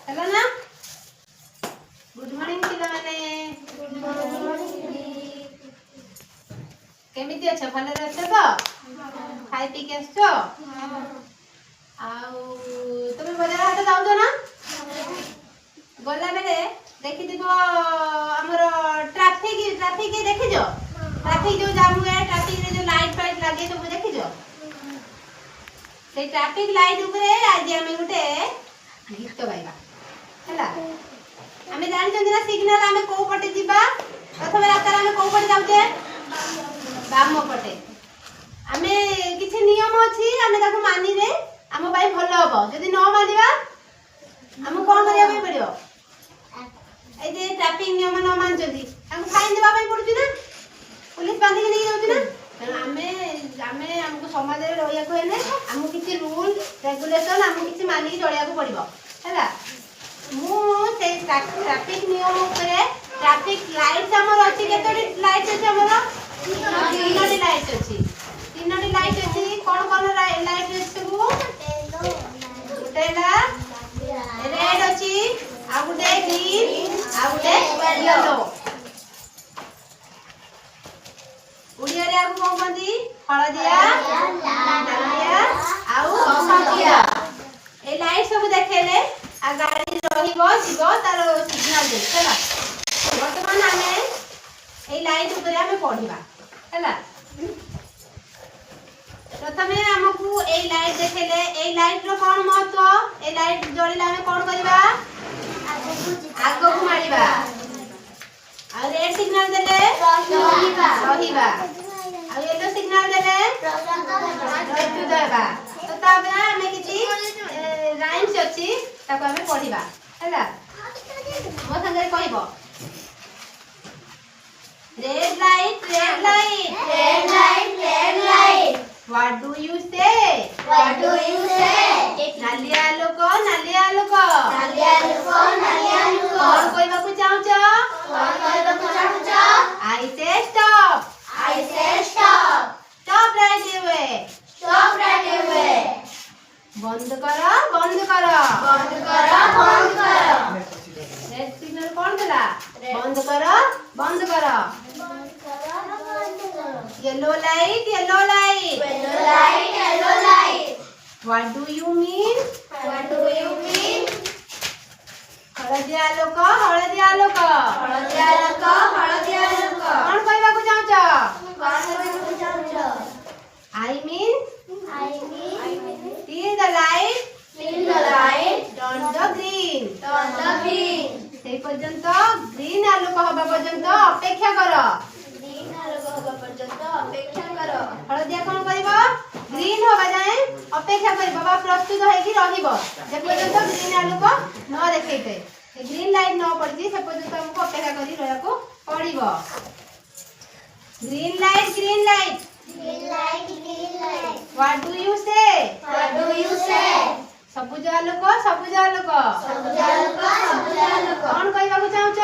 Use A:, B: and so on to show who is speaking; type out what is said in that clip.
A: Hello ना good morning पिला माने केमिति अच्छा भले रहछ तो खाई पी के आछो आउ तुम बाजार हाट जाउछो ना गला बेले देखि दिबो हमर ट्रैफिक देखि जो ट्रैफिक जो जाम हुए ट्रैफिक रे जो लाइट फाइट लागे तो देखि जो से ट्रैफिक लाइट ऊपर आज हम गुटे गीत गाइबा हैला हमें जानि छन ना सिग्नल हमें को पटे जिबा प्रथम रास्ता हमें को पटे जाउते बाम पटे हमें किछि नियम अछि हमें ताको मानि रे हम भाई भलो हबो जदी न मानिबा हम कोन करिया पे पड़ियो ए जे ट्रैफिक नियम न मान जदी हम फाइन देबा पे पड़ुची ना पुलिस बांधी के नहीं जाउची ना हमें हमको समाज रे रहिया को हेले हमको किछि रूल रेगुलेशन हमको किछि मानि के चलिया को पड़िबो हैला मु से ट्रैफिक नियम ऊपर ट्रैफिक लाइट्स हमर अछि केतोडी लाइट्स अछि हमर तीनोटी लाइट्स अछि तीनोटी लाइट अछि कोन लाइट अछि सब गुटेला रेड अछि आ गुटे ग्रीन आ गुटे येलो उड़िया रे आगु कोन बंदी हळदिया नालिया आउ सबजिया ए लाइट सब देखेले आ गाड़ी रहिबो जीवो तार सिग्नल दे चला वर्तमान हमें ए लाइट ऊपर हमें पढिबा हैला प्रथमे हमकु ए लाइट देखेले ए लाइट रो कोन महत्व ए लाइट जळिला हमें कोन करिबा आगो को मारिबा आ रेड सिग्नल देले रहिबा आ येलो सिग्नल देले रहितु देबा तो ताबे हमें किछि राइम्स अछि ताको हमें पढिबा हैला मो संगे कहइबो red light what do you say नालिया लोक कोन कहइबा को चाहूछ आई से स्टॉप राइट अवे बंद कर रेड सिग्नल कौन देला बंद कर yellow light what do you mean हळदिया लोक कौन कहबा को चाहूछ I mean till the light turn the green সেই পর্যন্ত গ্রিন আলোক হবা পর্যন্ত অপেক্ষা কর হলদিয়া কোন করিব গ্রিন হবা যায় অপেক্ষা করি বাবা প্রস্তুত হইকি রহিব যে পর্যন্ত গ্রিন আলোক ন দেখাইতে গ্রিন লাইট ন পড়ছি সে পর্যন্ত हमको অপেক্ষা করি রহিବାକୁ পড়িব green light What do you say? सबुज आलोक कौन कहबा को चाहूछ